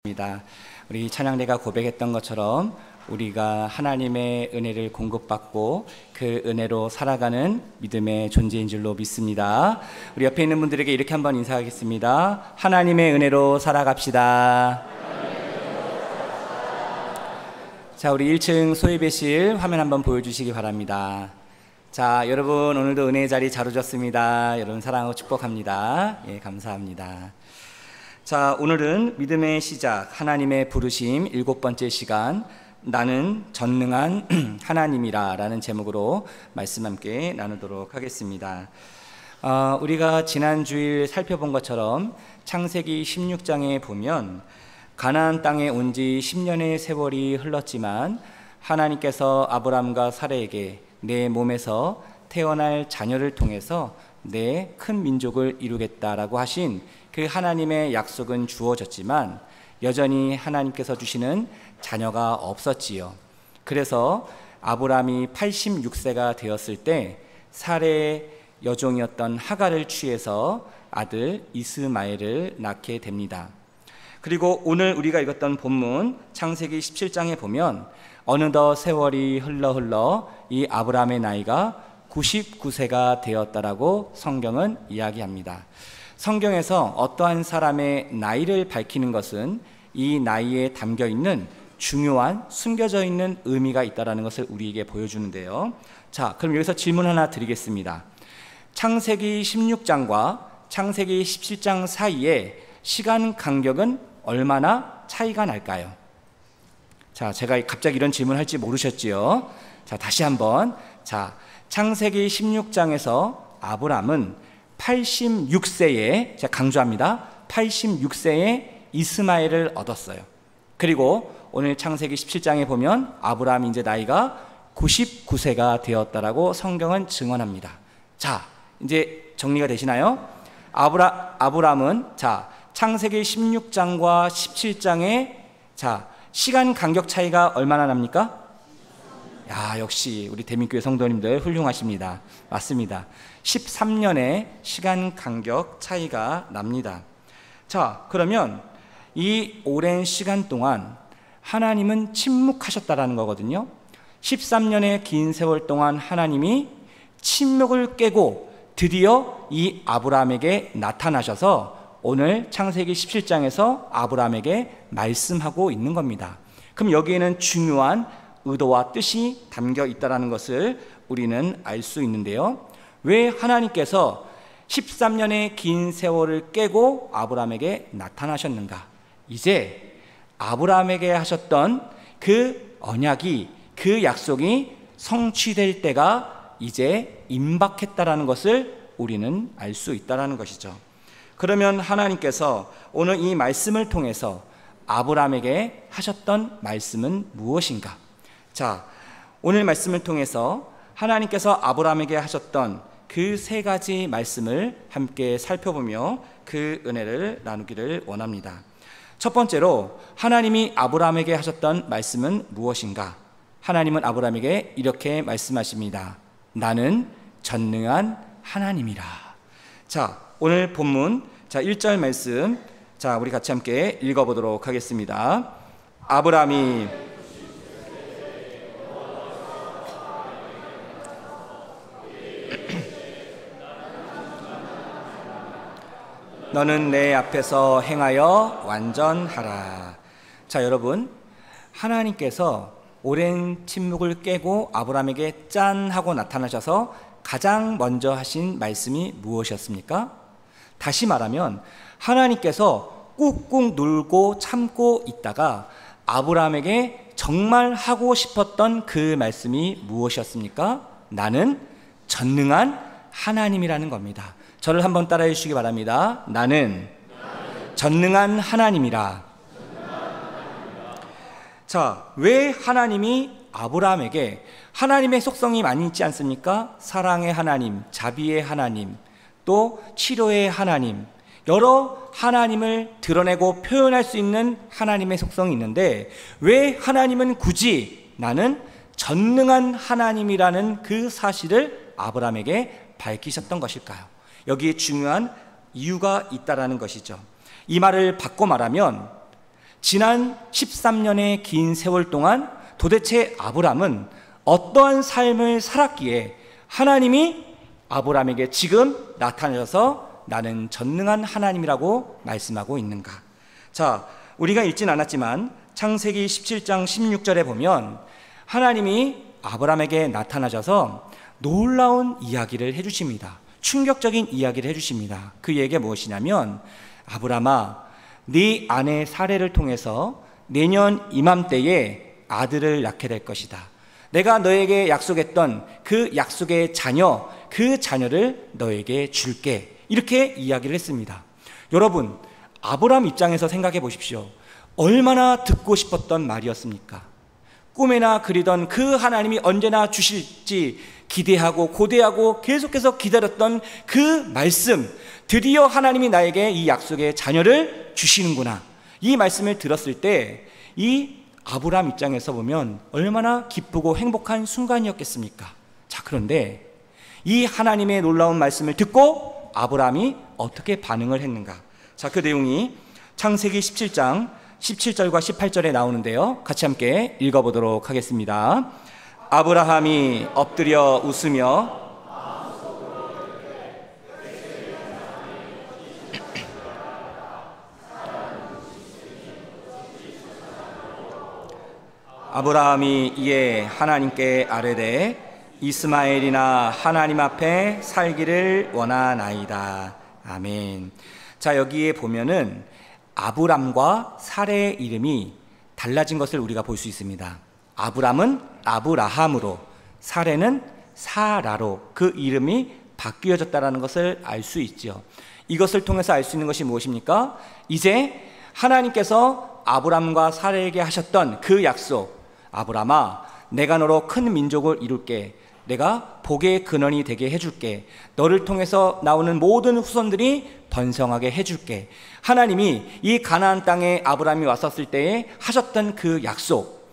입니다. 우리 찬양대가 고백했던 것처럼 우리가 하나님의 은혜를 공급받고 그 은혜로 살아가는 믿음의 존재인 줄로 믿습니다. 우리 옆에 있는 분들에게 이렇게 한번 인사하겠습니다. 하나님의 은혜로 살아갑시다. 자, 우리 1층 소예배실 화면 한번 보여주시기 바랍니다. 자, 여러분 오늘도 은혜의 자리 잘 오셨습니다. 여러분 사랑하고 축복합니다. 예, 감사합니다. 자, 오늘은 믿음의 시작, 하나님의 부르심 7번째 시간, 나는 전능한 하나님이라 라는 제목으로 말씀 함께 나누도록 하겠습니다. 우리가 지난 주일 살펴본 것처럼 창세기 16장에 보면 가나안 땅에 온 지 10년의 세월이 흘렀지만 하나님께서 아브람과 사라에게 내 몸에서 태어날 자녀를 통해서 내 큰 민족을 이루겠다라고 하신 그 하나님의 약속은 주어졌지만 여전히 하나님께서 주시는 자녀가 없었지요. 그래서 아브람이 86세가 되었을 때 사레의 여종이었던 하갈을 취해서 아들 이스마엘을 낳게 됩니다. 그리고 오늘 우리가 읽었던 본문 창세기 17장에 보면 어느덧 세월이 흘러 이 아브람의 나이가 99세가 되었다라고 성경은 이야기합니다. 성경에서 어떠한 사람의 나이를 밝히는 것은 이 나이에 담겨 있는 중요한 숨겨져 있는 의미가 있다는 것을 우리에게 보여주는데요. 자, 그럼 여기서 질문 하나 드리겠습니다. 창세기 16장과 창세기 17장 사이에 시간 간격은 얼마나 차이가 날까요? 자, 제가 갑자기 이런 질문 할지 모르셨지요? 자, 다시 한번. 자, 창세기 16장에서 아브람은 86세에, 제가 강조합니다. 86세에 이스마엘을 얻었어요. 그리고 오늘 창세기 17장에 보면 아브람이 이제 나이가 99세가 되었다라고 성경은 증언합니다. 자, 이제 정리가 되시나요? 아브람은 자, 창세기 16장과 17장에 자, 시간 간격 차이가 얼마나 납니까? 야, 역시 우리 대민교회 성도님들 훌륭하십니다. 맞습니다. 13년의 시간 간격 차이가 납니다. 자, 그러면 이 오랜 시간 동안 하나님은 침묵하셨다라는 거거든요. 13년의 긴 세월 동안 하나님이 침묵을 깨고 드디어 이 아브람에게 나타나셔서 오늘 창세기 17장에서 아브람에게 말씀하고 있는 겁니다. 그럼 여기에는 중요한 의도와 뜻이 담겨 있다는 것을 우리는 알 수 있는데요. 왜 하나님께서 13년의 긴 세월을 깨고 아브람에게 나타나셨는가? 이제 아브람에게 하셨던 그 언약이, 그 약속이 성취될 때가 이제 임박했다라는 것을 우리는 알 수 있다는 것이죠. 그러면 하나님께서 오늘 이 말씀을 통해서 아브람에게 하셨던 말씀은 무엇인가? 자, 오늘 말씀을 통해서 하나님께서 아브람에게 하셨던 그 세 가지 말씀을 함께 살펴보며 그 은혜를 나누기를 원합니다. 첫 번째로 하나님이 아브람에게 하셨던 말씀은 무엇인가? 하나님은 아브람에게 이렇게 말씀하십니다. 나는 전능한 하나님이라. 자, 오늘 본문 자 1절 말씀 자, 우리 같이 함께 읽어보도록 하겠습니다. 아브람이 너는 내 앞에서 행하여 완전하라. 자, 여러분, 하나님께서 오랜 침묵을 깨고 아브람에게 짠 하고 나타나셔서 가장 먼저 하신 말씀이 무엇이었습니까? 다시 말하면 하나님께서 꾹꾹 눌고 참고 있다가 아브람에게 정말 하고 싶었던 그 말씀이 무엇이었습니까? 나는 전능한 하나님이라는 겁니다. 저를 한번 따라해 주시기 바랍니다. 나는 전능한 하나님이라. 자, 왜 하나님이 아브람에게 하나님의 속성이 많이 있지 않습니까? 사랑의 하나님, 자비의 하나님, 또 치료의 하나님, 여러 하나님을 드러내고 표현할 수 있는 하나님의 속성이 있는데 왜 하나님은 굳이 나는 전능한 하나님이라는 그 사실을 아브람에게 밝히셨던 것일까요? 여기에 중요한 이유가 있다라는 것이죠. 이 말을 바꿔 말하면 지난 13년의 긴 세월 동안 도대체 아브람은 어떠한 삶을 살았기에 하나님이 아브람에게 지금 나타나셔서 나는 전능한 하나님이라고 말씀하고 있는가? 자, 우리가 읽진 않았지만 창세기 17장 16절에 보면 하나님이 아브람에게 나타나셔서 놀라운 이야기를 해주십니다. 충격적인 이야기를 해주십니다. 그 얘기가 무엇이냐면, 아브람아, 네 아내 사레를 통해서 내년 이맘때에 아들을 낳게 될 것이다. 내가 너에게 약속했던 그 약속의 자녀, 그 자녀를 너에게 줄게. 이렇게 이야기를 했습니다. 여러분, 아브람 입장에서 생각해 보십시오. 얼마나 듣고 싶었던 말이었습니까? 꿈에나 그리던 그 하나님이 언제나 주실지 기대하고 고대하고 계속해서 기다렸던 그 말씀, 드디어 하나님이 나에게 이 약속의 자녀를 주시는구나. 이 말씀을 들었을 때 이 아브람 입장에서 보면 얼마나 기쁘고 행복한 순간이었겠습니까? 자, 그런데 이 하나님의 놀라운 말씀을 듣고 아브람이 어떻게 반응을 했는가? 자, 그 내용이 창세기 17장 17절과 18절에 나오는데요, 같이 함께 읽어보도록 하겠습니다. 아브라함이 엎드려 웃으며 아브라함이 이에 하나님께 아뢰되 이스마엘이나 하나님 앞에 살기를 원하나이다. 아멘. 자, 여기에 보면은 아브람과 사레의 이름이 달라진 것을 우리가 볼 수 있습니다. 아브람은 아브라함으로, 사레는 사라로 그 이름이 바뀌어졌다는 것을 알 수 있죠. 이것을 통해서 알 수 있는 것이 무엇입니까? 이제 하나님께서 아브람과 사레에게 하셨던 그 약속, 아브람아, 내가 너로 큰 민족을 이룰게, 내가 복의 근원이 되게 해줄게, 너를 통해서 나오는 모든 후손들이 번성하게 해줄게. 하나님이 이 가나안 땅에 아브람이 왔었을 때에 하셨던 그 약속,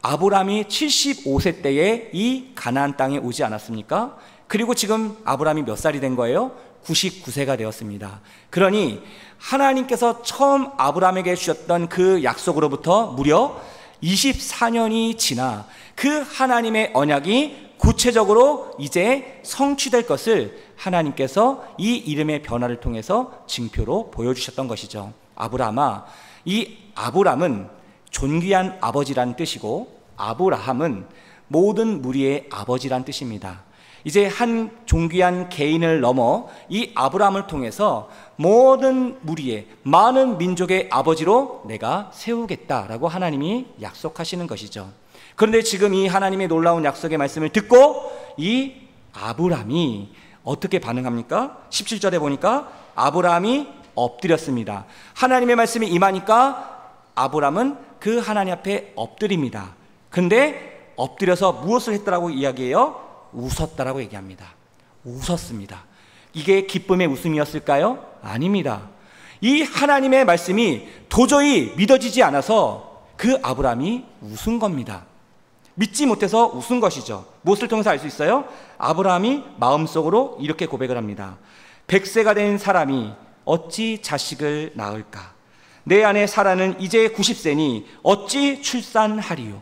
아브람이 75세 때에 이 가나안 땅에 오지 않았습니까? 그리고 지금 아브람이 몇 살이 된 거예요? 99세가 되었습니다. 그러니 하나님께서 처음 아브람에게 주셨던 그 약속으로부터 무려 24년이 지나 그 하나님의 언약이 구체적으로 이제 성취될 것을 하나님께서 이 이름의 변화를 통해서 징표로 보여주셨던 것이죠. 아브라함아, 이 아브람은 존귀한 아버지라는 뜻이고 아브라함은 모든 무리의 아버지라는 뜻입니다. 이제 한 존귀한 개인을 넘어 이 아브라함을 통해서 모든 무리의 많은 민족의 아버지로 내가 세우겠다라고 하나님이 약속하시는 것이죠. 그런데 지금 이 하나님의 놀라운 약속의 말씀을 듣고 이 아브람이 어떻게 반응합니까? 17절에 보니까 아브람이 엎드렸습니다. 하나님의 말씀이 임하니까 아브람은 그 하나님 앞에 엎드립니다. 근데 엎드려서 무엇을 했더라고 이야기해요? 웃었다라고 얘기합니다. 웃었습니다. 이게 기쁨의 웃음이었을까요? 아닙니다. 이 하나님의 말씀이 도저히 믿어지지 않아서 그 아브람이 웃은 겁니다. 믿지 못해서 웃은 것이죠. 무엇을 통해서 알 수 있어요? 아브라함이 마음속으로 이렇게 고백을 합니다. 100세가 된 사람이 어찌 자식을 낳을까? 내 아내 사라는 이제 90세니 어찌 출산하리요?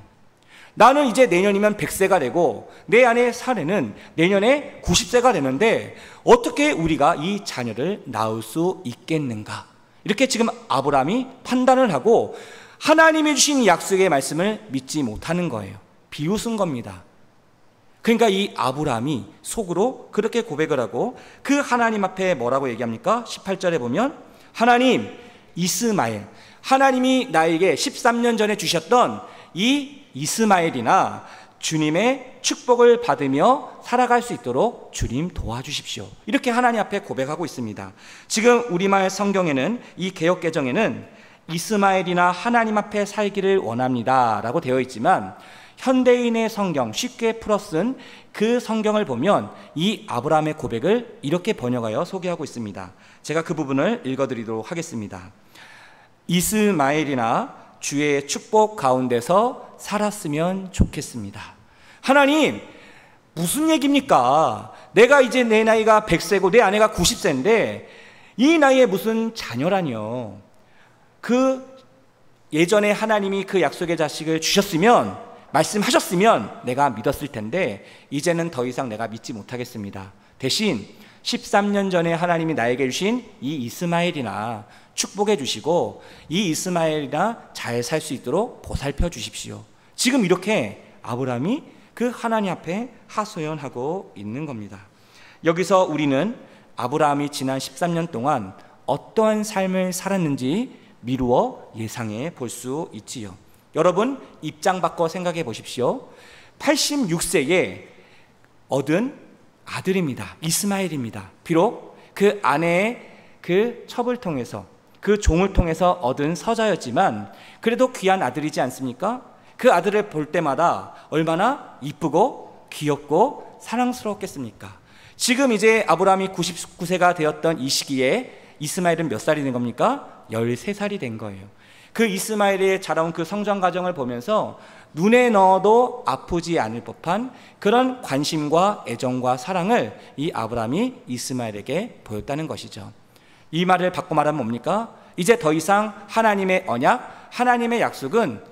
나는 이제 내년이면 100세가 되고 내 아내 사라는 내년에 90세가 되는데 어떻게 우리가 이 자녀를 낳을 수 있겠는가? 이렇게 지금 아브라함이 판단을 하고 하나님이 주신 약속의 말씀을 믿지 못하는 거예요. 비웃은 겁니다. 그러니까 이 아브라함이 속으로 그렇게 고백을 하고 그 하나님 앞에 뭐라고 얘기합니까? 18절에 보면 하나님, 이스마엘, 하나님이 나에게 13년 전에 주셨던 이 이스마엘이나 주님의 축복을 받으며 살아갈 수 있도록 주님 도와주십시오. 이렇게 하나님 앞에 고백하고 있습니다. 지금 우리말 성경에는, 이 개역개정에는 이스마엘이나 하나님 앞에 살기를 원합니다 라고 되어 있지만 현대인의 성경, 쉽게 풀어쓴 그 성경을 보면 이 아브라함의 고백을 이렇게 번역하여 소개하고 있습니다. 제가 그 부분을 읽어드리도록 하겠습니다. 이스마엘이나 주의 축복 가운데서 살았으면 좋겠습니다. 하나님, 무슨 얘기입니까? 내가 이제 내 나이가 100세고 내 아내가 90세인데 이 나이에 무슨 자녀라뇨? 그 예전에 하나님이 그 약속의 자식을 주셨으면, 말씀하셨으면 내가 믿었을 텐데 이제는 더 이상 내가 믿지 못하겠습니다. 대신 13년 전에 하나님이 나에게 주신 이 이스마엘이나 축복해 주시고 이 이스마엘이나 잘 살 수 있도록 보살펴 주십시오. 지금 이렇게 아브라함이 그 하나님 앞에 하소연하고 있는 겁니다. 여기서 우리는 아브라함이 지난 13년 동안 어떠한 삶을 살았는지 미루어 예상해 볼 수 있지요. 여러분, 입장 바꿔 생각해 보십시오. 86세에 얻은 아들입니다. 이스마엘입니다. 비록 그 아내의 그 첩을 통해서, 그 종을 통해서 얻은 서자였지만 그래도 귀한 아들이지 않습니까? 그 아들을 볼 때마다 얼마나 이쁘고 귀엽고 사랑스러웠겠습니까? 지금 이제 아브라함이 99세가 되었던 이 시기에 이스마엘은 몇 살이 된 겁니까? 13살이 된 거예요. 그 이스마엘의 자라온 그 성장 과정을 보면서 눈에 넣어도 아프지 않을 법한 그런 관심과 애정과 사랑을 이 아브라함이 이스마엘에게 보였다는 것이죠. 이 말을 바꿔 말하면 뭡니까? 이제 더 이상 하나님의 언약, 하나님의 약속은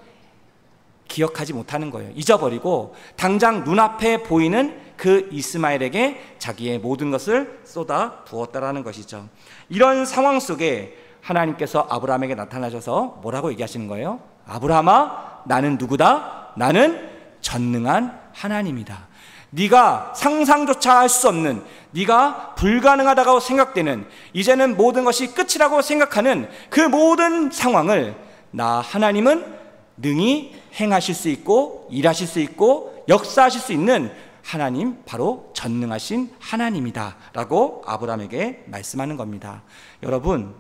기억하지 못하는 거예요. 잊어버리고 당장 눈앞에 보이는 그 이스마엘에게 자기의 모든 것을 쏟아 부었다라는 것이죠. 이런 상황 속에 하나님께서 아브라함에게 나타나셔서 뭐라고 얘기하시는 거예요? 아브라함아, 나는 누구다? 나는 전능한 하나님이다. 네가 상상조차 할 수 없는, 네가 불가능하다고 생각되는, 이제는 모든 것이 끝이라고 생각하는 그 모든 상황을 나 하나님은 능히 행하실 수 있고 일하실 수 있고 역사하실 수 있는 하나님, 바로 전능하신 하나님이다 라고 아브라함에게 말씀하는 겁니다. 여러분,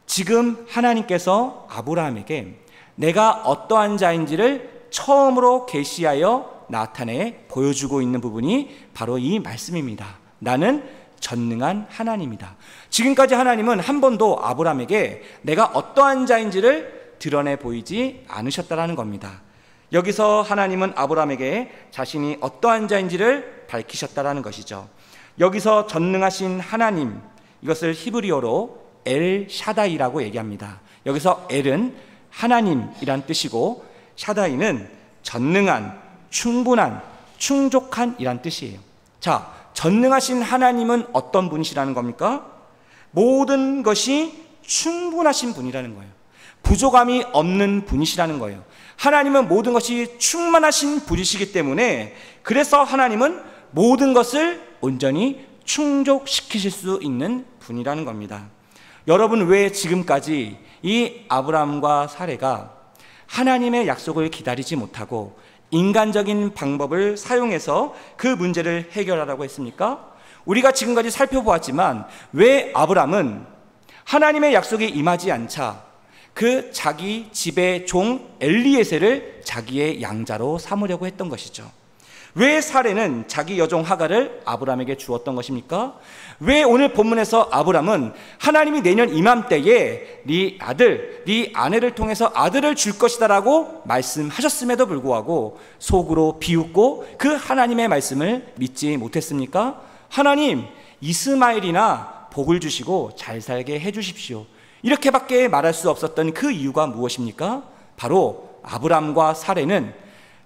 지금 하나님께서 아브라함에게 내가 어떠한 자인지를 처음으로 계시하여 나타내 보여주고 있는 부분이 바로 이 말씀입니다. 나는 전능한 하나님이다. 지금까지 하나님은 한 번도 아브라함에게 내가 어떠한 자인지를 드러내 보이지 않으셨다라는 겁니다. 여기서 하나님은 아브라함에게 자신이 어떠한 자인지를 밝히셨다라는 것이죠. 여기서 전능하신 하나님, 이것을 히브리어로 엘 샤다이라고 얘기합니다. 여기서 엘은 하나님이란 뜻이고 샤다이는 전능한, 충분한, 충족한 이란 뜻이에요. 자, 전능하신 하나님은 어떤 분이시라는 겁니까? 모든 것이 충분하신 분이라는 거예요. 부족함이 없는 분이시라는 거예요. 하나님은 모든 것이 충만하신 분이시기 때문에, 그래서 하나님은 모든 것을 온전히 충족시키실 수 있는 분이라는 겁니다. 여러분, 왜 지금까지 이 아브라함과 사레가 하나님의 약속을 기다리지 못하고 인간적인 방법을 사용해서 그 문제를 해결하라고 했습니까? 우리가 지금까지 살펴보았지만 왜 아브라함은 하나님의 약속이 임하지 않자 그 자기 집의 종 엘리에셀을 자기의 양자로 삼으려고 했던 것이죠. 왜 사레는 자기 여종 하갈을 아브라함에게 주었던 것입니까? 왜 오늘 본문에서 아브라함은 하나님이 내년 이맘때에 네 아들, 네 아내를 통해서 아들을 줄 것이다 라고 말씀하셨음에도 불구하고 속으로 비웃고 그 하나님의 말씀을 믿지 못했습니까? 하나님, 이스마엘이나 복을 주시고 잘 살게 해주십시오, 이렇게밖에 말할 수 없었던 그 이유가 무엇입니까? 바로 아브라함과 사레는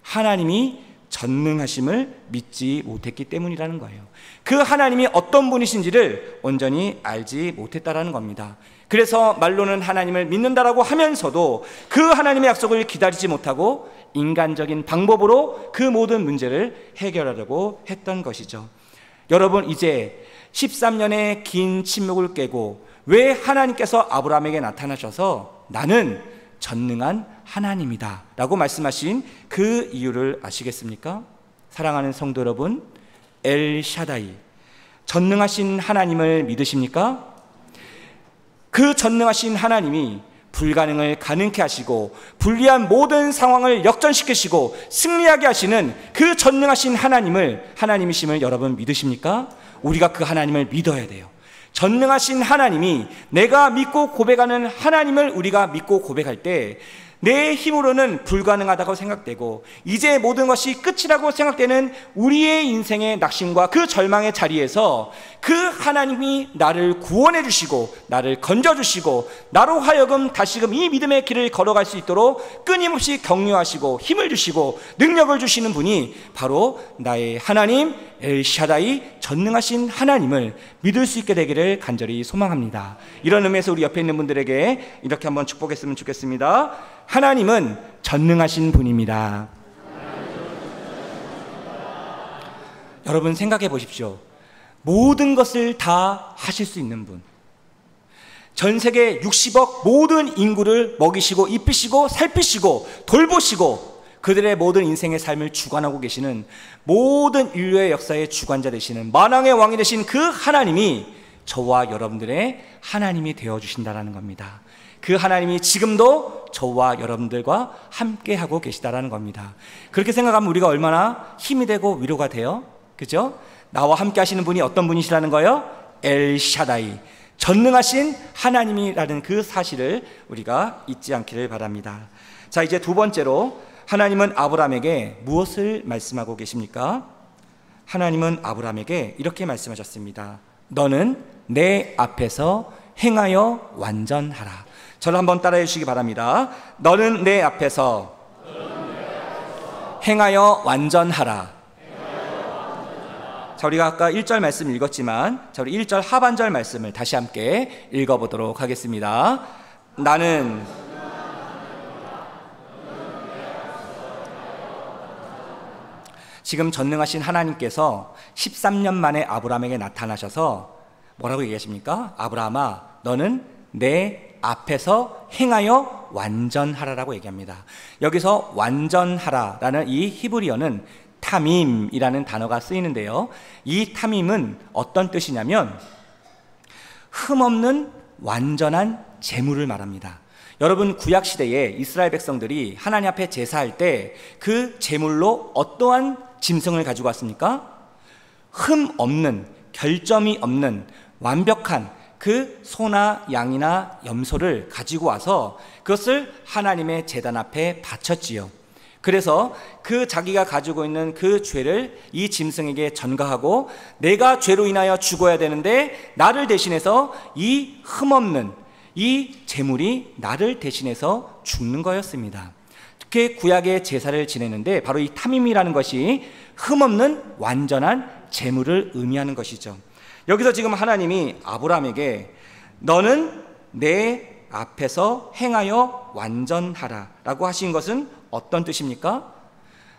하나님이 전능하심을 믿지 못했기 때문이라는 거예요. 그 하나님이 어떤 분이신지를 온전히 알지 못했다라는 겁니다. 그래서 말로는 하나님을 믿는다라고 하면서도 그 하나님의 약속을 기다리지 못하고 인간적인 방법으로 그 모든 문제를 해결하려고 했던 것이죠. 여러분, 이제 13년의 긴 침묵을 깨고 왜 하나님께서 아브라함에게 나타나셔서 나는 전능한 하나님이다 라고 말씀하신 그 이유를 아시겠습니까? 사랑하는 성도 여러분, 엘 샤다이, 전능하신 하나님을 믿으십니까? 그 전능하신 하나님이 불가능을 가능케 하시고 불리한 모든 상황을 역전시키시고 승리하게 하시는 그 전능하신 하나님이심을 여러분 믿으십니까? 우리가 그 하나님을 믿어야 돼요. 전능하신 하나님이, 내가 믿고 고백하는 하나님을 우리가 믿고 고백할 때 내 힘으로는 불가능하다고 생각되고 이제 모든 것이 끝이라고 생각되는 우리의 인생의 낙심과 그 절망의 자리에서 그 하나님이 나를 구원해 주시고 나를 건져 주시고 나로 하여금 다시금 이 믿음의 길을 걸어갈 수 있도록 끊임없이 격려하시고 힘을 주시고 능력을 주시는 분이 바로 나의 하나님 엘샤다이, 전능하신 하나님을 믿을 수 있게 되기를 간절히 소망합니다. 이런 의미에서 우리 옆에 있는 분들에게 이렇게 한번 축복했으면 좋겠습니다. 하나님은 전능하신 분입니다. 여러분 생각해 보십시오. 모든 것을 다 하실 수 있는 분, 전 세계 60억 모든 인구를 먹이시고 입히시고 살피시고 돌보시고 그들의 모든 인생의 삶을 주관하고 계시는, 모든 인류의 역사의 주관자 되시는 만왕의 왕이 되신 그 하나님이 저와 여러분들의 하나님이 되어주신다는 겁니다. 그 하나님이 지금도 저와 여러분들과 함께하고 계시다는 겁니다. 그렇게 생각하면 우리가 얼마나 힘이 되고 위로가 돼요? 그죠? 나와 함께 하시는 분이 어떤 분이시라는 거예요? 엘샤다이, 전능하신 하나님이라는 그 사실을 우리가 잊지 않기를 바랍니다. 자, 이제 두 번째로 하나님은 아브라함에게 무엇을 말씀하고 계십니까? 하나님은 아브라함에게 이렇게 말씀하셨습니다. 너는 내 앞에서 행하여 완전하라. 저를 한번 따라해 주시기 바랍니다. 너는 내 앞에서 행하여 완전하라. 자, 우리가 아까 1절 말씀 읽었지만 자, 우리 1절 하반절 말씀을 다시 함께 읽어보도록 하겠습니다. 나는 지금 전능하신 하나님께서 13년 만에 아브라함에게 나타나셔서 뭐라고 얘기하십니까? 아브라함아, 너는 내 앞에서 행하여 완전하라라고 얘기합니다. 여기서 완전하라라는 이 히브리어는 타밈이라는 단어가 쓰이는데요, 이 타밈은 어떤 뜻이냐면 흠없는 완전한 제물을 말합니다. 여러분, 구약시대에 이스라엘 백성들이 하나님 앞에 제사할 때 그 제물로 어떠한 짐승을 가지고 왔습니까? 흠 없는, 결점이 없는 완벽한 그 소나 양이나 염소를 가지고 와서 그것을 하나님의 제단 앞에 바쳤지요. 그래서 그 자기가 가지고 있는 그 죄를 이 짐승에게 전가하고 내가 죄로 인하여 죽어야 되는데 나를 대신해서 이 흠없는 이 제물이 나를 대신해서 죽는 거였습니다. 특히 구약의 제사를 지내는데 바로 이 타밈이라는 것이 흠없는 완전한 제물을 의미하는 것이죠. 여기서 지금 하나님이 아브라함에게 너는 내 앞에서 행하여 완전하라 라고 하신 것은 어떤 뜻입니까?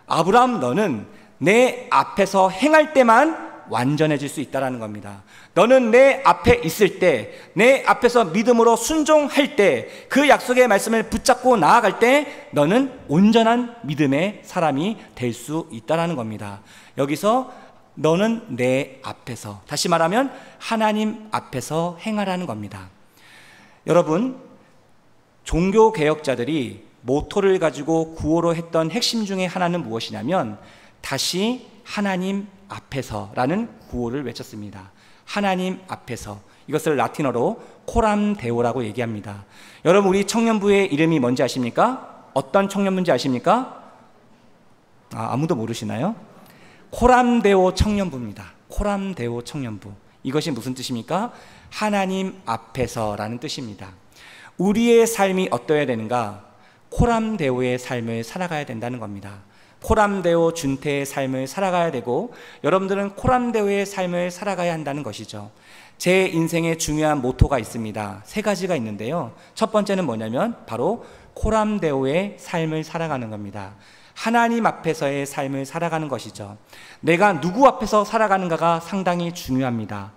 아브라함, 너는 내 앞에서 행할 때만 완전해질 수 있다는 겁니다. 너는 내 앞에 있을 때, 내 앞에서 믿음으로 순종할 때, 그 약속의 말씀을 붙잡고 나아갈 때 너는 온전한 믿음의 사람이 될 수 있다는 겁니다. 여기서 너는 내 앞에서, 다시 말하면 하나님 앞에서 행하라는 겁니다. 여러분, 종교개혁자들이 모토를 가지고 구호로 했던 핵심 중에 하나는 무엇이냐면 다시 하나님 앞에서라는 구호를 외쳤습니다. 하나님 앞에서, 이것을 라틴어로 코람 데오라고 얘기합니다. 여러분, 우리 청년부의 이름이 뭔지 아십니까? 어떤 청년부인지 아십니까? 아무도 모르시나요? 코람 데오 청년부입니다. 코람 데오 청년부. 이것이 무슨 뜻입니까? 하나님 앞에서라는 뜻입니다. 우리의 삶이 어떠해야 되는가? 코람 데오의 삶을 살아가야 된다는 겁니다. 코람 데오 준태의 삶을 살아가야 되고 여러분들은 코람 데오의 삶을 살아가야 한다는 것이죠. 제 인생에 중요한 모토가 있습니다. 세 가지가 있는데요, 첫 번째는 뭐냐면 바로 코람 데오의 삶을 살아가는 겁니다. 하나님 앞에서의 삶을 살아가는 것이죠. 내가 누구 앞에서 살아가는가가 상당히 중요합니다.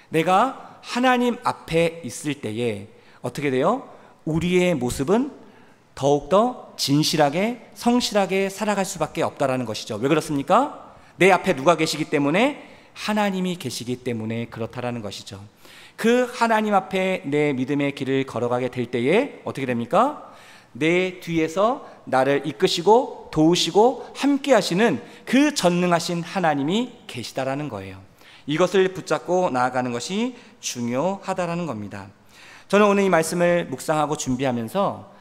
내가 하나님 앞에 있을 때에 어떻게 돼요? 우리의 모습은 더욱더 진실하게 성실하게 살아갈 수밖에 없다라는 것이죠. 왜 그렇습니까? 내 앞에 누가 계시기 때문에? 하나님이 계시기 때문에 그렇다라는 것이죠. 그 하나님 앞에 내 믿음의 길을 걸어가게 될 때에 어떻게 됩니까? 내 뒤에서 나를 이끄시고 도우시고 함께 하시는 그 전능하신 하나님이 계시다라는 거예요. 이것을 붙잡고 나아가는 것이 중요하다라는 겁니다. 저는 오늘 이 말씀을 묵상하고 준비하면서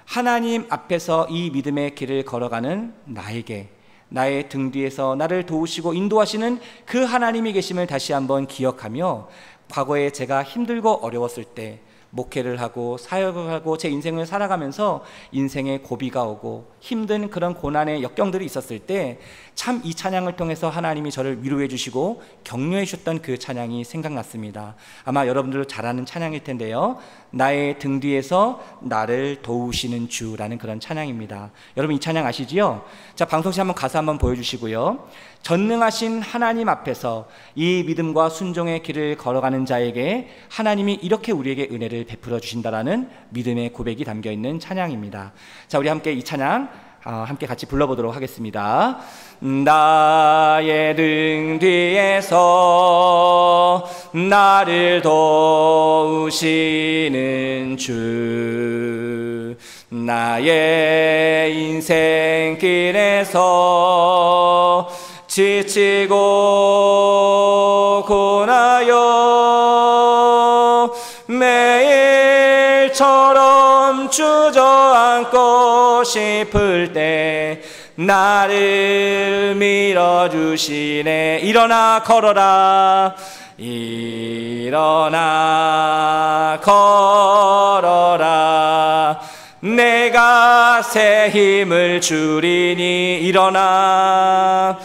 하나님 앞에서 이 믿음의 길을 걸어가는 나에게, 나의 등 뒤에서 나를 도우시고 인도하시는 그 하나님이 계심을 다시 한번 기억하며, 과거에 제가 힘들고 어려웠을 때 목회를 하고 사역을 하고 제 인생을 살아가면서 인생의 고비가 오고 힘든 그런 고난의 역경들이 있었을 때 참 이 찬양을 통해서 하나님이 저를 위로해 주시고 격려해 주셨던 그 찬양이 생각났습니다. 아마 여러분들도 잘 아는 찬양일 텐데요, 나의 등 뒤에서 나를 도우시는 주라는 그런 찬양입니다. 여러분 이 찬양 아시지요? 자, 방송실 한번 가사 한번 보여주시고요. 전능하신 하나님 앞에서 이 믿음과 순종의 길을 걸어가는 자에게 하나님이 이렇게 우리에게 은혜를 베풀어 주신다라는 믿음의 고백이 담겨있는 찬양입니다. 자, 우리 함께 이 찬양 함께 같이 불러보도록 하겠습니다. 나의 등 뒤에서 나를 도우시는 주, 나의 인생길에서 지치고 고나여 매일처럼 주저앉고 싶을 때 나를 밀어주시네. 일어나 걸어라, 일어나 걸어라, 내가 새 힘을 주리니. 일어나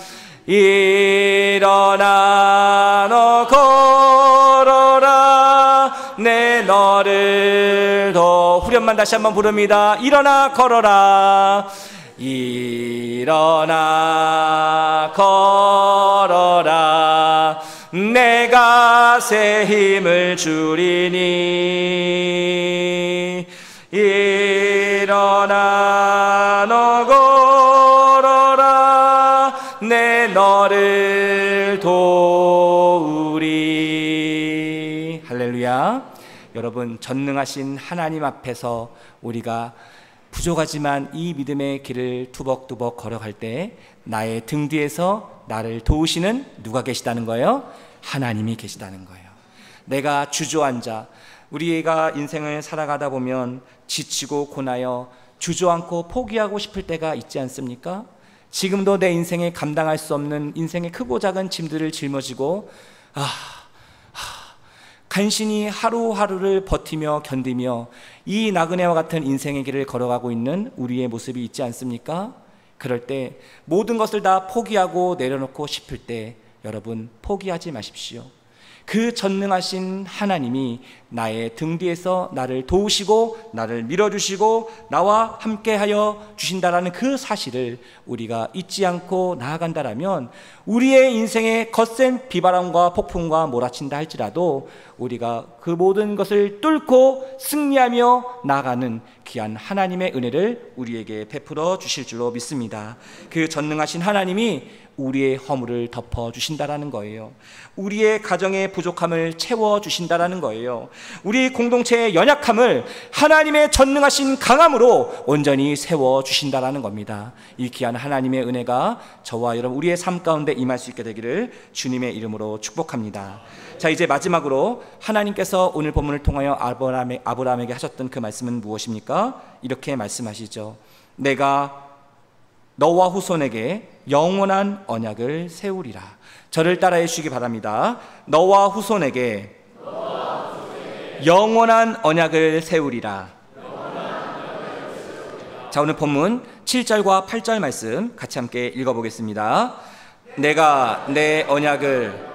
일어나 너 걸어라, 내 너를 더. 후렴만 다시 한번 부릅니다. 일어나 걸어라, 일어나 걸어라, 내가 새 힘을 주리니. 일어나 너 걸어라, 내 너를 도우리. 할렐루야. 여러분, 전능하신 하나님 앞에서 우리가 부족하지만 이 믿음의 길을 투벅투벅 걸어갈 때 나의 등 뒤에서 나를 도우시는 누가 계시다는 거예요? 하나님이 계시다는 거예요. 내가 주저앉아, 우리가 인생을 살아가다 보면 지치고 고나여 주저앉고 포기하고 싶을 때가 있지 않습니까? 지금도 내 인생에 감당할 수 없는 인생의 크고 작은 짐들을 짊어지고 간신히 하루하루를 버티며 견디며 이 나그네와 같은 인생의 길을 걸어가고 있는 우리의 모습이 있지 않습니까? 그럴 때 모든 것을 다 포기하고 내려놓고 싶을 때 여러분, 포기하지 마십시오. 그 전능하신 하나님이 나의 등 뒤에서 나를 도우시고 나를 밀어주시고 나와 함께하여 주신다라는 그 사실을 우리가 잊지 않고 나아간다라면 우리의 인생에 거센 비바람과 폭풍과 몰아친다 할지라도 우리가 그 모든 것을 뚫고 승리하며 나아가는 귀한 하나님의 은혜를 우리에게 베풀어 주실 줄로 믿습니다. 그 전능하신 하나님이 우리의 허물을 덮어주신다라는 거예요. 우리의 가정의 부족함을 채워주신다라는 거예요. 우리 공동체의 연약함을 하나님의 전능하신 강함으로 온전히 세워주신다라는 겁니다. 이 귀한 하나님의 은혜가 저와 여러분 우리의 삶 가운데 임할 수 있게 되기를 주님의 이름으로 축복합니다. 자, 이제 마지막으로 하나님께서 오늘 본문을 통하여 아브라함에게 하셨던 그 말씀은 무엇입니까? 이렇게 말씀하시죠. 내가 너와 후손에게 영원한 언약을 세우리라. 저를 따라해 주시기 바랍니다. 너와 후손에게 영원한 언약을 세우리라. 자, 오늘 본문 7절과 8절 말씀 같이 함께 읽어보겠습니다. 내가 내 언약을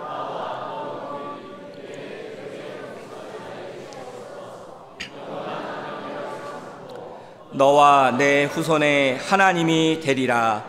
너와 내 후손의 하나님이 되리라.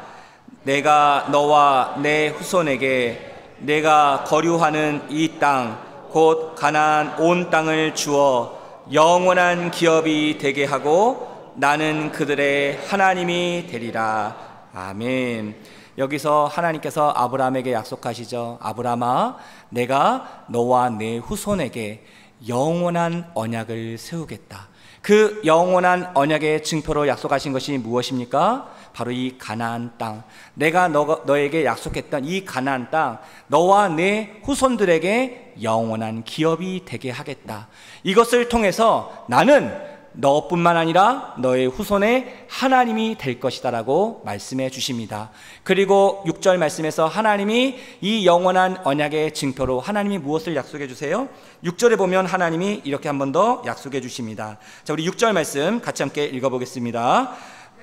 내가 너와 내 후손에게 내가 거류하는 이 땅 곧 가나안 온 땅을 주어 영원한 기업이 되게 하고 나는 그들의 하나님이 되리라. 아멘. 여기서 하나님께서 아브라함에게 약속하시죠. 아브라함아, 내가 너와 내 후손에게 영원한 언약을 세우겠다. 그 영원한 언약의 증표로 약속하신 것이 무엇입니까? 바로 이 가나안 땅, 내가 너에게 약속했던 이 가나안 땅, 너와 내 후손들에게 영원한 기업이 되게 하겠다. 이것을 통해서 나는 너뿐만 아니라 너의 후손의 하나님이 될 것이다 라고 말씀해 주십니다. 그리고 6절 말씀에서 하나님이 이 영원한 언약의 증표로 하나님이 무엇을 약속해 주세요? 6절에 보면 하나님이 이렇게 한 번 더 약속해 주십니다. 자, 우리 6절 말씀 같이 함께 읽어보겠습니다.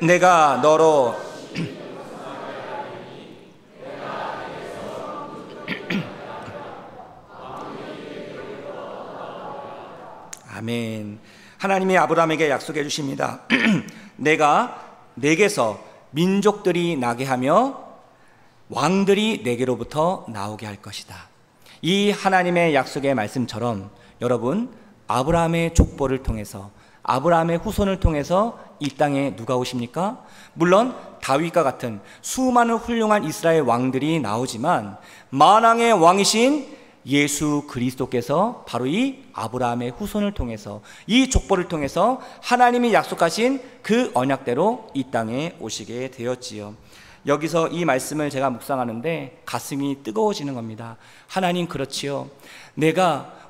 내가 너로 아멘. 하나님이 아브라함에게 약속해 주십니다. 내가 내게서 민족들이 나게 하며 왕들이 내게로부터 나오게 할 것이다. 이 하나님의 약속의 말씀처럼 여러분, 아브라함의 족보를 통해서, 아브라함의 후손을 통해서 이 땅에 누가 오십니까? 물론 다윗과 같은 수많은 훌륭한 이스라엘 왕들이 나오지만 만왕의 왕이신 예수 그리스도께서 바로 이 아브라함의 후손을 통해서, 이 족보를 통해서 하나님이 약속하신 그 언약대로 이 땅에 오시게 되었지요. 여기서 이 말씀을 제가 묵상하는데 가슴이 뜨거워지는 겁니다. 하나님, 그렇지요.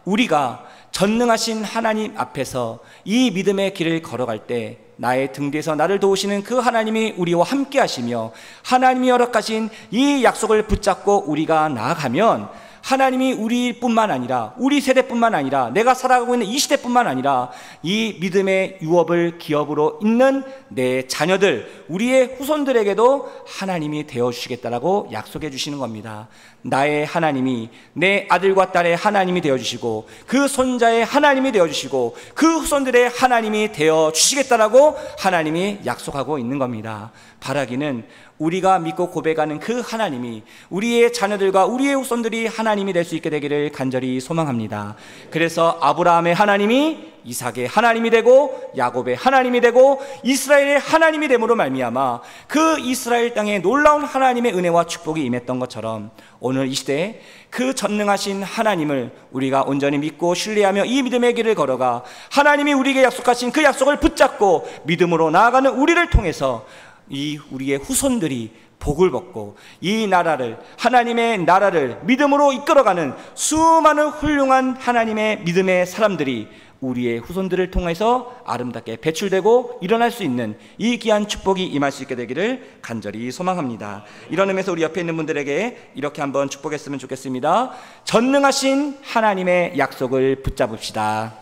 우리가 전능하신 하나님 앞에서 이 믿음의 길을 걸어갈 때 나의 등 뒤에서 나를 도우시는 그 하나님이 우리와 함께 하시며 하나님이 허락하신 이 약속을 붙잡고 우리가 나아가면 하나님이 우리뿐만 아니라, 우리 세대뿐만 아니라, 내가 살아가고 있는 이 시대뿐만 아니라 이 믿음의 유업을 기업으로 잇는 내 자녀들, 우리의 후손들에게도 하나님이 되어주시겠다라고 약속해 주시는 겁니다. 나의 하나님이 내 아들과 딸의 하나님이 되어주시고 그 손자의 하나님이 되어주시고 그 후손들의 하나님이 되어주시겠다라고 하나님이 약속하고 있는 겁니다. 바라기는 우리가 믿고 고백하는 그 하나님이 우리의 자녀들과 우리의 후손들이 하나님이 될 수 있게 되기를 간절히 소망합니다. 그래서 아브라함의 하나님이 이삭의 하나님이 되고 야곱의 하나님이 되고 이스라엘의 하나님이 됨으로 말미암아 그 이스라엘 땅에 놀라운 하나님의 은혜와 축복이 임했던 것처럼 오늘 이 시대에 그 전능하신 하나님을 우리가 온전히 믿고 신뢰하며 이 믿음의 길을 걸어가 하나님이 우리에게 약속하신 그 약속을 붙잡고 믿음으로 나아가는 우리를 통해서 이 우리의 후손들이 복을 받고 이 나라를, 하나님의 나라를 믿음으로 이끌어가는 수많은 훌륭한 하나님의 믿음의 사람들이 우리의 후손들을 통해서 아름답게 배출되고 일어날 수 있는 이 귀한 축복이 임할 수 있게 되기를 간절히 소망합니다. 이런 의미에서 우리 옆에 있는 분들에게 이렇게 한번 축복했으면 좋겠습니다. 전능하신 하나님의 약속을 붙잡읍시다.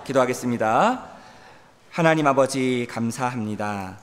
기도하겠습니다. 하나님 아버지, 감사합니다.